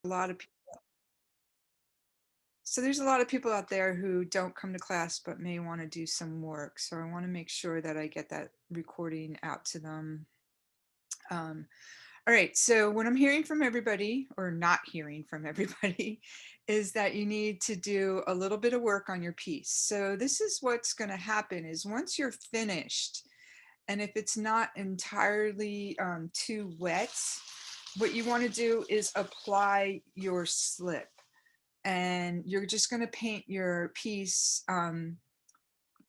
lot of there's a lot of people out there who don't come to class but may want to do some work. So I want to make sure that I get that recording out to them. Um, all right, so what I'm hearing from everybody, or not hearing from everybody, is that you need to do a little bit of work on your piece. So this is what's going to happen is once you're finished, and if it's not entirely too wet, what you want to do is apply your slip. And you're just going to paint your piece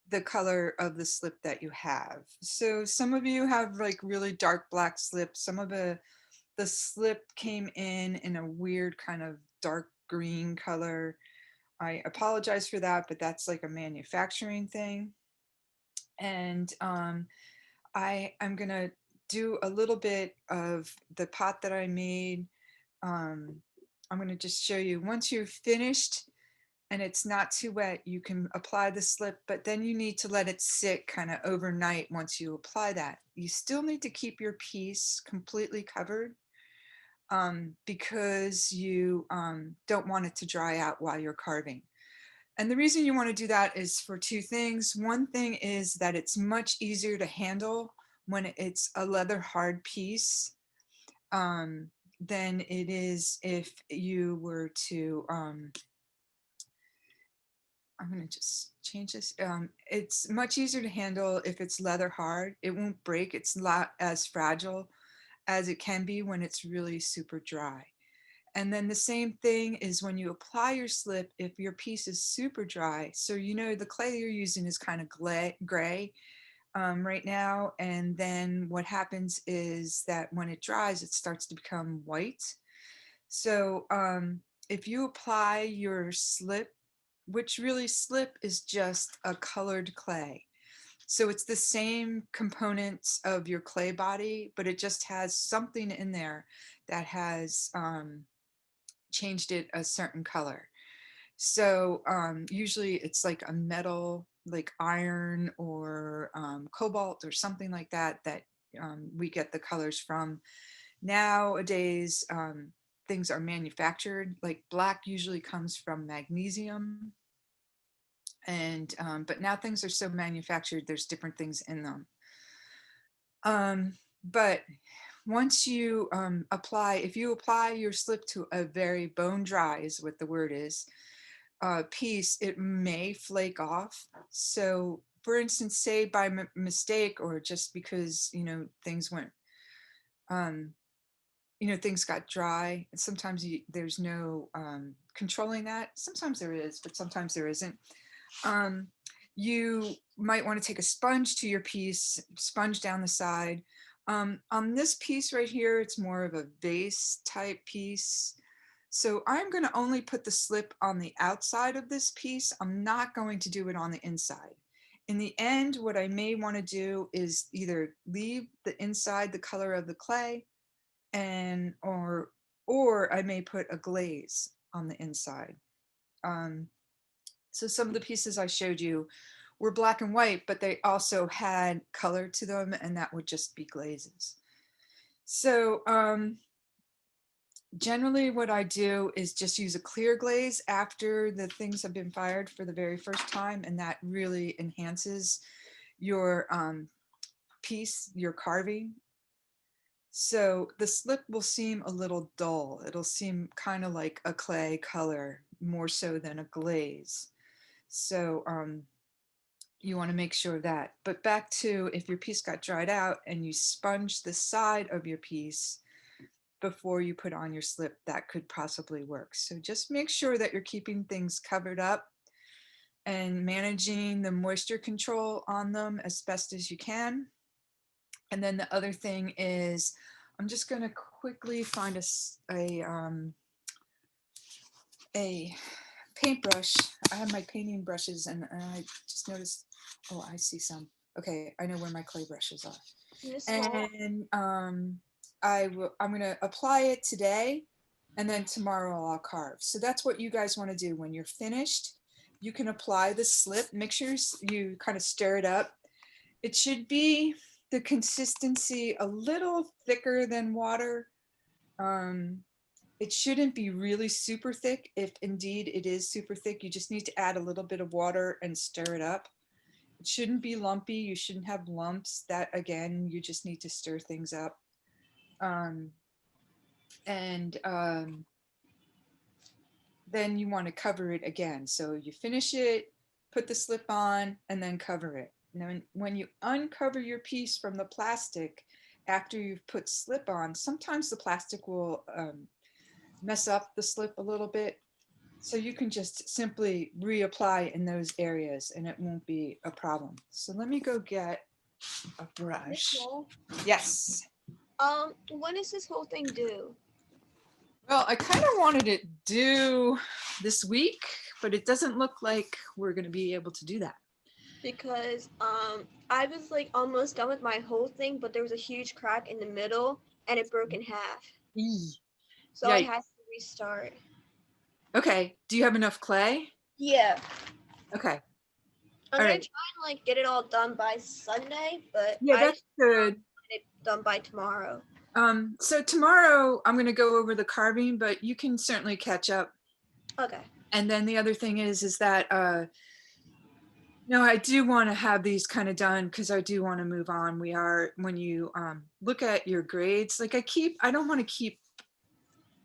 the color of the slip that you have. So some of you have like really dark black slip. Some of the slip came in a weird kind of dark green color. I apologize for that, but that's like a manufacturing thing. And I'm gonna do a little bit of the pot that I made. Um, I'm gonna just show you once you've finished and it's not too wet, you can apply the slip, but then you need to let it sit kind of overnight once you apply that. You still need to keep your piece completely covered because you don't want it to dry out while you're carving. And the reason you want to do that is for two things. One thing is that it's much easier to handle when it's a leather hard piece than it is if you were to, I'm going to just change this. It's much easier to handle if it's leather hard. It won't break. It's not as fragile as it can be when it's really super dry. And then the same thing is when you apply your slip, if your piece is super dry, so you know the clay you're using is kind of gray right now, and then what happens is that when it dries, it starts to become white. So if you apply your slip, which really slip is just a colored clay. So it's the same components of your clay body, but it just has something in there that has changed it a certain color. So usually it's like a metal, like iron or cobalt or something like that, that we get the colors from. Nowadays, things are manufactured, like black usually comes from magnesium. And but now things are so manufactured, there's different things in them. But once you apply, if you apply your slip to a very bone dry is what the word is, piece, it may flake off. So for instance, say by mistake or just because, you know, things went, um, you know, things got dry. And sometimes there's no controlling that. Sometimes there is, but sometimes there isn't. Um, you might want to take a sponge to your piece, sponge down the side. On this piece right here, it's more of a vase type piece. So I'm going to only put the slip on the outside of this piece. I'm not going to do it on the inside. In the end, what I may want to do is either leave the inside the color of the clay and or I may put a glaze on the inside. Um, so some of the pieces I showed you were black and white, but they also had color to them, and that would just be glazes. So generally what I do is just use a clear glaze after the things have been fired for the very first time, and that really enhances your piece, your carving. So the slip will seem a little dull. It'll seem kind of like a clay color more so than a glaze. So you want to make sure of that. But back to if your piece got dried out and you sponge the side of your piece before you put on your slip, that could possibly work. So just make sure that you're keeping things covered up and managing the moisture control on them as best as you can. And then the other thing is, I'm just going to quickly find a paintbrush. I have my painting brushes, and I just noticed, oh, I see some. Okay, I know where my clay brushes are. And I'm going to apply it today, and then tomorrow I'll carve. So that's what you guys want to do. When you're finished, you can apply the slip. Make sure you kind of stir it up. It should be the consistency a little thicker than water. Um, It shouldn't be really super thick. If indeed it is super thick, you just need to add a little bit of water and stir it up. It shouldn't be lumpy. You shouldn't have lumps. That again, you just need to stir things up. Um, and then you want to cover it again. So you finish it, put the slip on, and then cover it. Now, when you uncover your piece from the plastic, after you've put slip on, sometimes the plastic will mess up the slip a little bit. So you can just simply reapply in those areas and it won't be a problem. So let me go get a brush. Yes. When is this whole thing due? Well, I kind of wanted it due this week, but it doesn't look like we're going to be able to do that. Because I was like almost done with my whole thing, but there was a huge crack in the middle and it broke in half. Eee. So I Yikes. had to restart. Okay. Do you have enough clay? Yeah. Okay. I'm All gonna right. try and like get it all done by Sunday, but Yeah, I that's just good. want it done by tomorrow. So tomorrow I'm going to go over the carving, but you can certainly catch up. Okay. And then the other thing is that no, I do want to have these kind of done because I do want to move on. We are, when you look at your grades, like I don't want to keep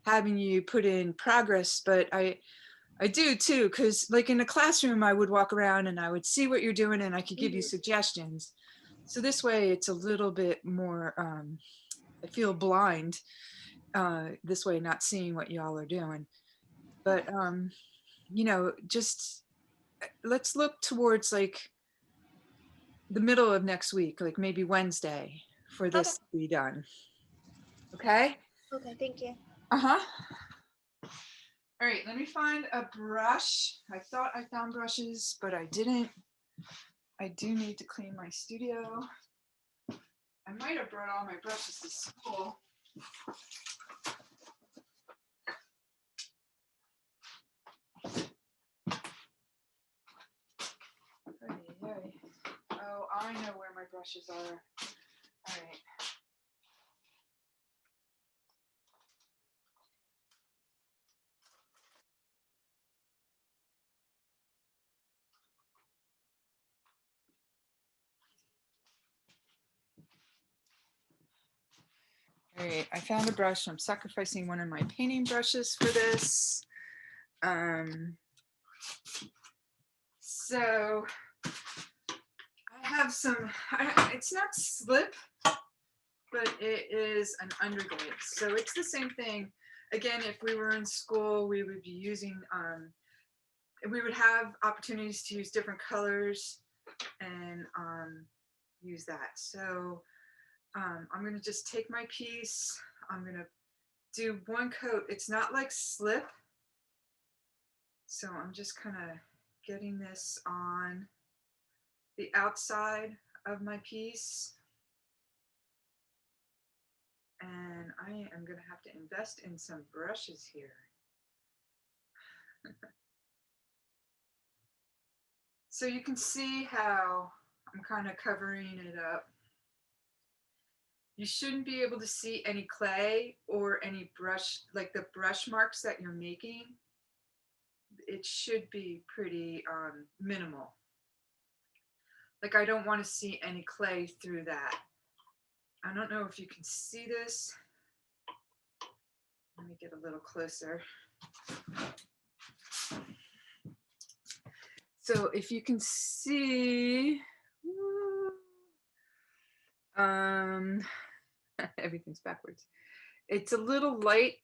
having you put in progress, but I do too, because like in the classroom, I would walk around and I would see what you're doing and I could give you suggestions. So this way it's a little bit more, I feel blind this way, not seeing what y'all are doing. But, just let's look towards like the middle of next week, like maybe Wednesday for Okay. this to be done. Okay? Okay, thank you. Uh-huh. All right, let me find a brush. I thought I found brushes, but I didn't. I do need to clean my studio. I might have brought all my brushes to school. Oh, I know where my brushes are. All right. All right, I found a brush. I'm sacrificing one of my painting brushes for this. So I have some, it's not slip, but it is an underglaze. So it's the same thing. Again, if we were in school, we would be using, we would have opportunities to use different colors and use that. So I'm going to just take my piece. I'm going to do one coat. It's not like slip. So I'm just kind of getting this on the outside of my piece. And I am going to have to invest in some brushes here. So you can see how I'm kind of covering it up. You shouldn't be able to see any clay or any brush, like the brush marks that you're making. It should be pretty minimal. Like I don't want to see any clay through that. I don't know if you can see this. Let me get a little closer. So if you can see, everything's backwards. It's a little light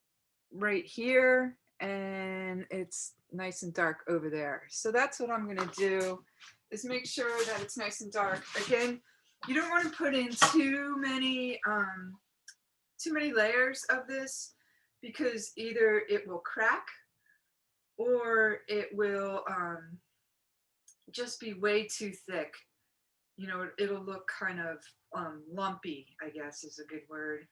right here and it's nice and dark over there. So that's what I'm gonna do, is make sure that it's nice and dark. Again, you don't want to put in too many layers of this because either it will crack or it will just be way too thick. You know, it'll look kind of lumpy, I guess is a good word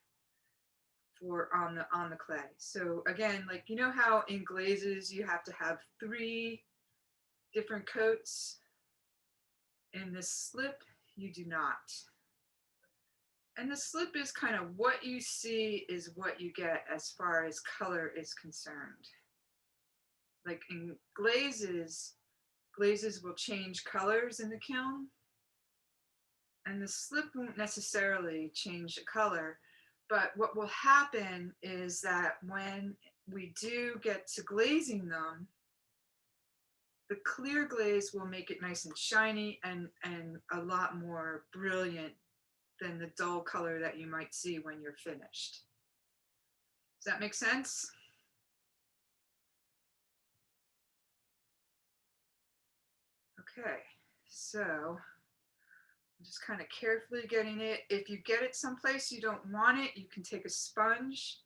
for on the clay. So again, like you know how in glazes you have to have 3 different coats. In this slip, you do not. And the slip is kind of what you see is what you get as far as color is concerned. Like in glazes, glazes will change colors in the kiln, and the slip won't necessarily change the color. But what will happen is that when we do get to glazing them, the clear glaze will make it nice and shiny and a lot more brilliant than the dull color that you might see when you're finished. Does that make sense? Okay, so I'm just kind of carefully getting it. If you get it someplace you don't want it, you can take a sponge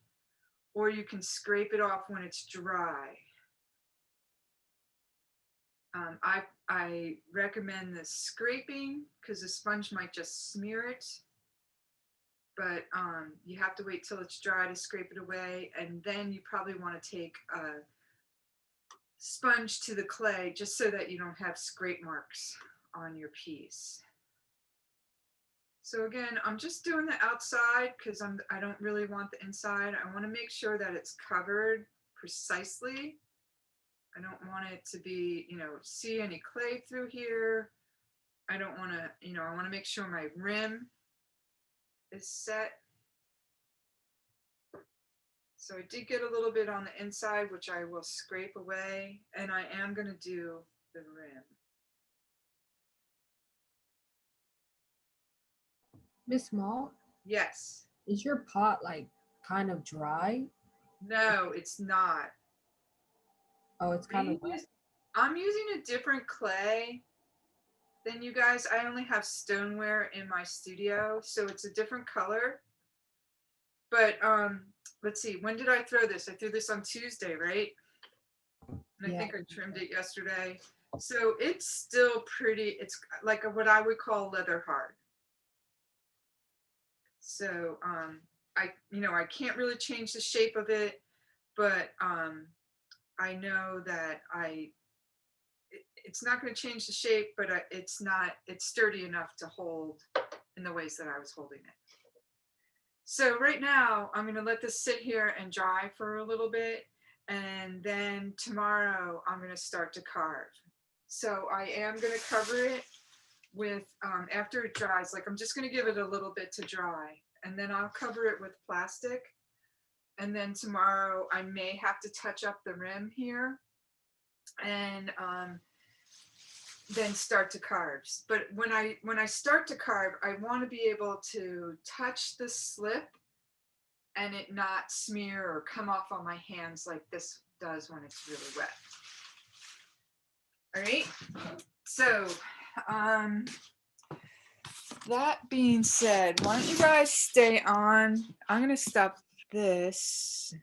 or you can scrape it off when it's dry. I recommend the scraping because the sponge might just smear it, but you have to wait till it's dry to scrape it away, and then you probably want to take a sponge to the clay just so that you don't have scrape marks on your piece. So again, I'm just doing the outside because I don't really want the inside. I want to make sure that it's covered precisely. I don't want it to be, see any clay through here. I don't want to, I want to make sure my rim is set. So I did get a little bit on the inside, which I will scrape away, and I am going to do the rim. Miss Maul, Yes. is your pot like kind of dry? No, it's not. Oh, it's kind of wet. I'm using a different clay than you guys. I only have stoneware in my studio, so it's a different color. But let's see, when did I throw this? I threw this on Tuesday, right? And I think I trimmed it yesterday. So it's still pretty, it's like what I would call leather hard. So I can't really change the shape of it, but I know that it's not going to change the shape, but it's sturdy enough to hold in the ways that I was holding it. So right now I'm going to let this sit here and dry for a little bit, and then tomorrow I'm going to start to carve. So I am going to cover it with, after it dries, like I'm just going to give it a little bit to dry, and then I'll cover it with plastic. And then tomorrow I may have to touch up the rim here and then start to carve. But when I start to carve, I want to be able to touch the slip and it not smear or come off on my hands like this does when it's really wet. All right, so that being said, why don't you guys stay on? I'm gonna stop this